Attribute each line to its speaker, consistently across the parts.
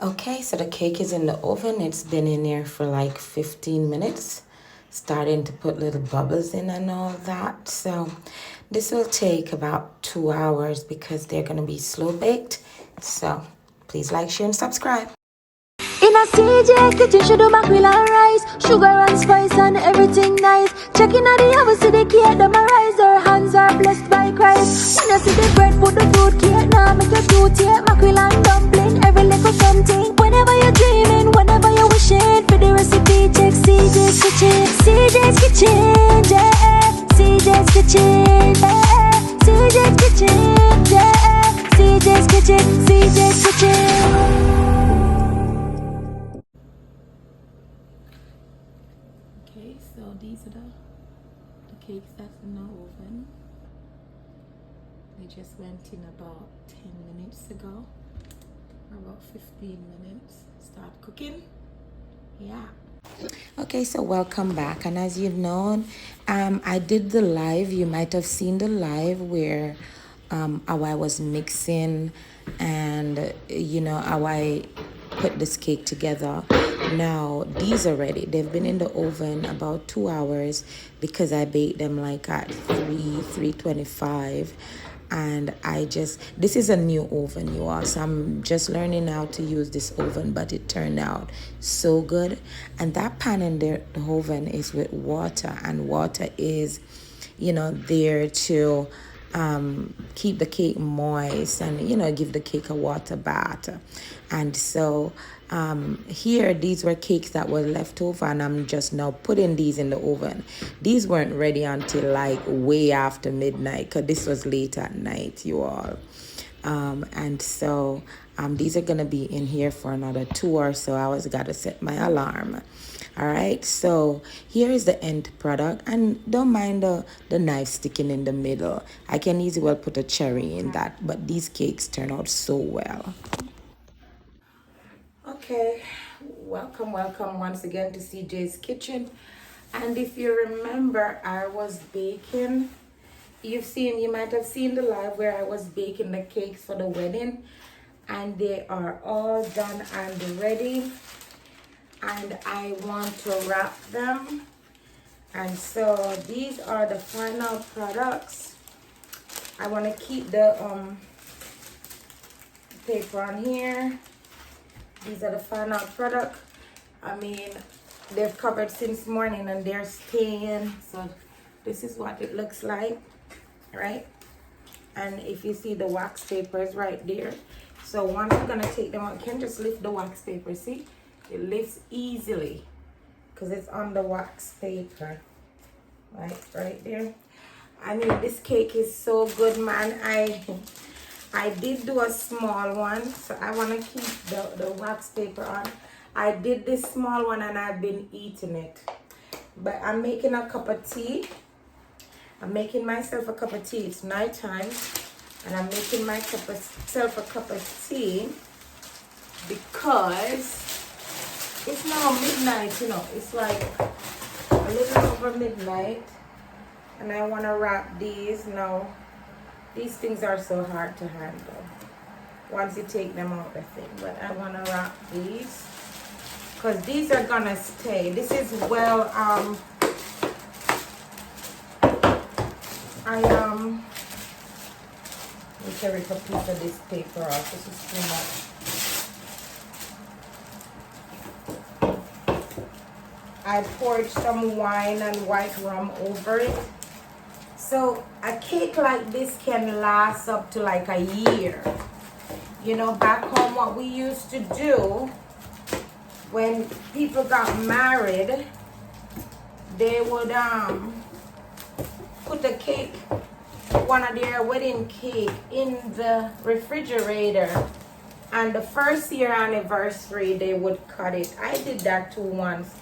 Speaker 1: Okay, so the cake is in the oven. It's been in there for like 15 minutes, starting to put little bubbles in and all that. So this will take about 2 hours because they're going to be slow baked. So please like, share, and subscribe.
Speaker 2: In a CJ kitchen, she do mackerel and rice, sugar and spice and everything nice. Checking out the house, see the cake, them a rise. Her hands are blessed by Christ. When you see the bread, put the fruit cake, now make your two take mackerel and dumpling, every little something. Whenever you're dreaming, whenever you're wishing, for the recipe, check CJ's kitchen. CJ's kitchen, yeah. CJ's kitchen, yeah. CJ's kitchen, yeah. CJ's kitchen, CJ's kitchen.
Speaker 1: Okay, so these are the cakes that's in the oven. They just went in about 10 minutes ago, or about 15 minutes. Start cooking. Yeah. Okay, so welcome back. And as you've known, I did the live. You might have seen the live where how I was mixing and how I put this cake together. Now these are ready. They've been in the oven about 2 hours because I baked them like at 325. And this is a new oven, you all, so I'm just learning how to use this oven, but it turned out so good. And that pan in the oven is with water, and water is there to keep the cake moist and give the cake a water bath. And so here these were cakes that were left over, and I'm just now putting these in the oven. These weren't ready until like way after midnight, because this was late at night, you all. And so these are gonna be in here for another 2 or so hours. Gotta set my alarm. All right, so here is the end product, and don't mind the knife sticking in the middle. I can easily put a cherry in that, but these cakes turn out so well. Okay, welcome once again to CJ's Kitchen. And if you remember, I was baking, you might have seen the live where I was baking the cakes for the wedding, and they are all done and ready, and I want to wrap them. And so these are the final products. I want to keep the paper on here. These are the final product. I mean, they've covered since morning and they're staying. So this is what it looks like, right? And if you see the wax papers right there. So once you're gonna take them out, you can just lift the wax paper. See, it lifts easily because it's on the wax paper, right there. I mean, this cake is so good, man. I did do a small one, so I want to keep the wax paper on. I did this small one and I've been eating it. But I'm making a cup of tea. I'm making myself a cup of tea. It's night time. And I'm making myself a cup of tea because it's now midnight, It's like a little over midnight. And I want to wrap these now. These things are so hard to handle once you take them out the thing. But I want to wrap these because these are gonna stay. This is well, let me tear a piece of this paper off. This is too much. I poured some wine and white rum over it. So a cake like this can last up to like a year. Back home what we used to do when people got married, they would put the cake, one of their wedding cake, in the refrigerator, and the first year anniversary they would cut it. I did that too once.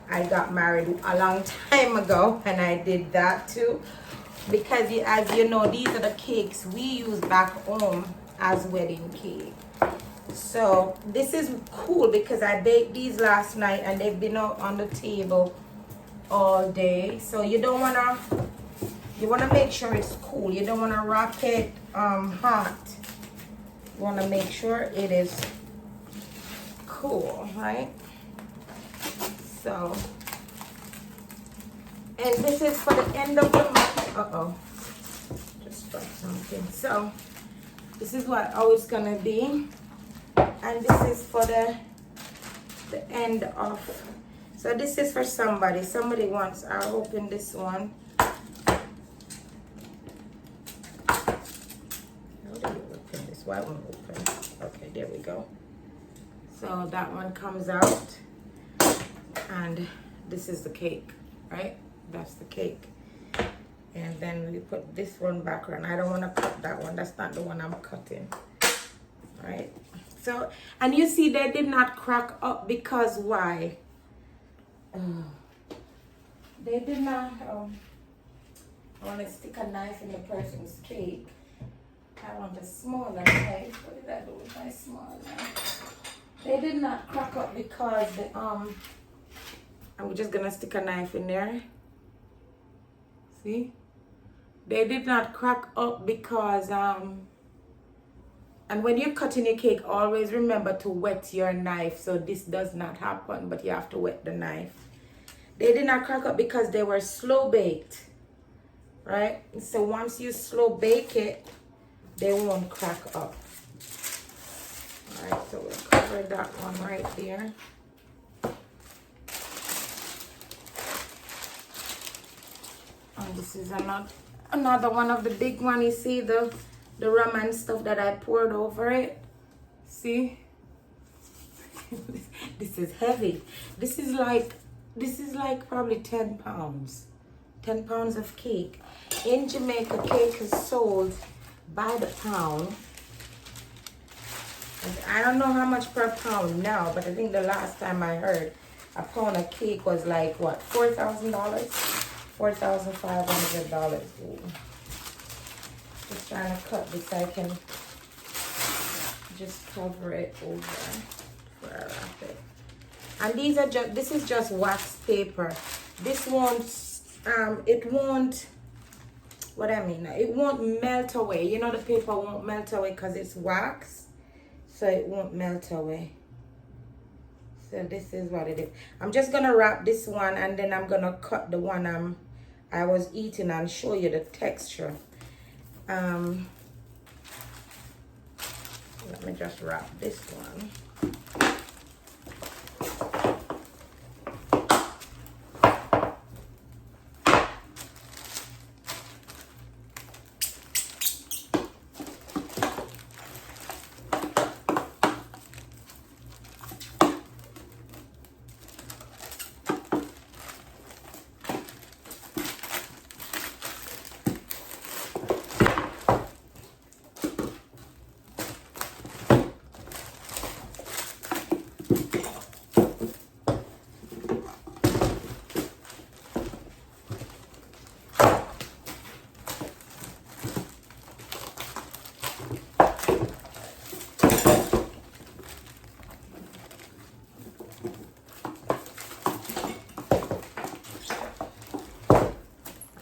Speaker 1: I got married a long time ago and I did that too. Because as you know, these are the cakes we use back home as wedding cake. So this is cool because I baked these last night and they've been out on the table all day. So you want to make sure it's cool. You don't want to rock it hot. You want to make sure it is cool, right? So, and this is for the end of the month. Uh-oh, just dropped something. So, this is how it's gonna be. And this is for the end of, so this is for somebody. Somebody wants, I'll open this one. How do you open this? Why won't open? Okay, there we go. So that one comes out. And this is the cake, right? That's the cake. And then we put this one back on. I don't want to cut that one. That's not the one I'm cutting. Right? So, and you see they did not crack up because why? They did not, I want to stick a knife in the person's cake. I want a smaller knife. What did I do with my small knife? They did not crack up because the, I'm just gonna stick a knife in there. See? They did not crack up because, and when you're cutting your cake, always remember to wet your knife. So this does not happen, but you have to wet the knife. They did not crack up because they were slow baked, right? So once you slow bake it, they won't crack up. All right, so we'll cover that one right there. And this is another one of the big one. You see the rum and stuff that I poured over it. See? This is heavy. This is like probably 10 pounds. 10 pounds of cake. In Jamaica, cake is sold by the pound. And I don't know how much per pound now, but I think the last time I heard a pound of cake was like what, $4,000? $4,500. Just trying to cut this, I can just cover it over where I wrap it. And these are just, this is just wax paper. This won't, it won't, what I mean, it won't melt away. You know, the paper won't melt away because it's wax, so it won't melt away. So this is what it is. I'm just gonna wrap this one and then I'm gonna cut the one I was eating and show you the texture. Let me just wrap this one.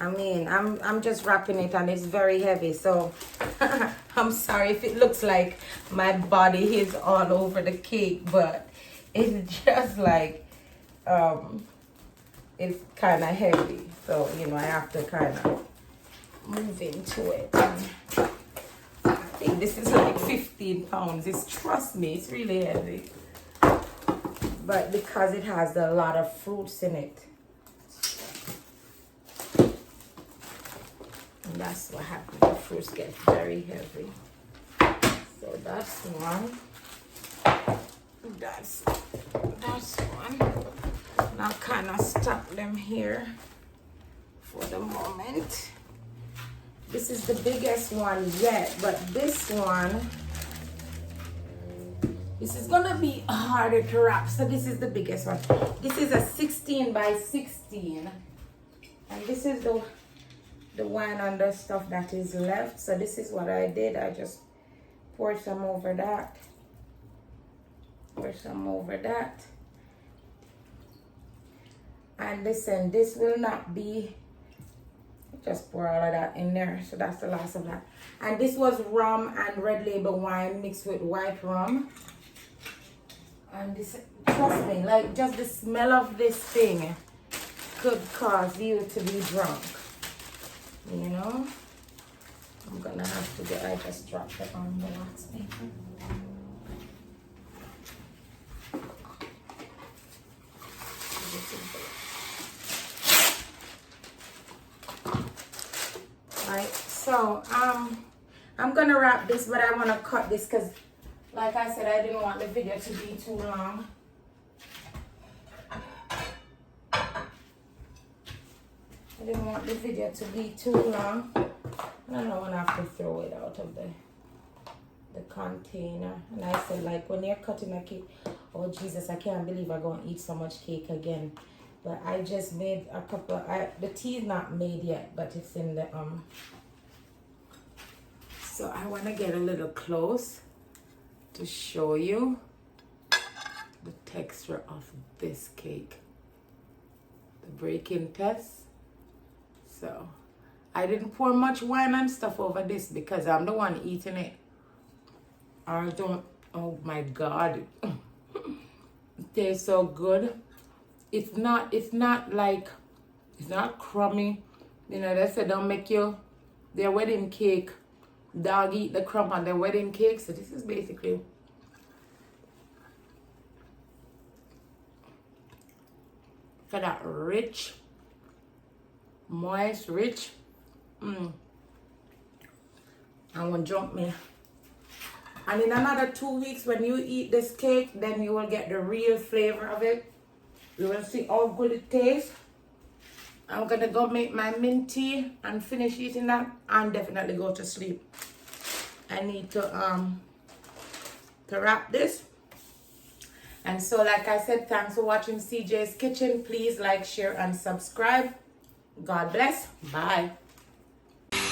Speaker 1: I mean, I'm just wrapping it and it's very heavy, so I'm sorry if it looks like my body is all over the cake, but it's just like it's kind of heavy, so you know I have to kind of move into it. And I think this is like 15 pounds. Trust me, it's really heavy, but because it has a lot of fruits in it. And that's what happens. The fruits get very heavy. So that's one. That's one. And I'll kind of stop them here for the moment. This is the biggest one yet, but this one, this is gonna be harder to wrap. So this is the biggest one. This is a 16 by 16, and this is the wine and the stuff that is left. So this is what I did. I just poured some over that. Pour some over that. And listen, this will not be, just pour all of that in there. So that's the last of that. And this was rum and red label wine mixed with white rum. And this, trust me, like just the smell of this thing could cause you to be drunk. You know? I'm gonna have to get, I just dropped it on the wax paper. Right, so I'm gonna wrap this, but I want to cut this because, like I said, I didn't want the video to be too long. I didn't want the video to be too long. And I don't want to have to throw it out of the container. And I said, like, when you're cutting a cake, oh Jesus, I can't believe I'm going to eat so much cake again. But I just made a couple, the tea is not made yet, but it's in the, so I want to get a little close to show you the texture of this cake. The break-in test. So, I didn't pour much wine and stuff over this because I'm the one eating it. I don't, oh my God. It tastes so good. It's not crummy. You know, they said don't make their wedding cake, dog eat the crumb on their wedding cake. So this is basically for that rich, moist, rich. I want to jump me. And in another 2 weeks, when you eat this cake, then you will get the real flavor of it. You will see how good it tastes. I'm going to go make my mint tea and finish eating that and definitely go to sleep. I need to wrap this. And so, like I said, thanks for watching CJ's Kitchen. Please like, share, and subscribe. God bless. Bye.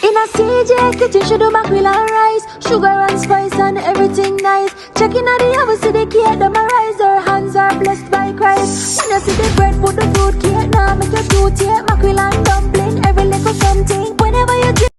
Speaker 2: In a CJ kitchen, she do mackerel and rice, sugar and spice and everything nice. Checking out the oven, see the cake, them a rise. Her hands are blessed by Christ. When you see the bread, put the fruit cake, now make your tooth, yeah, mackerel and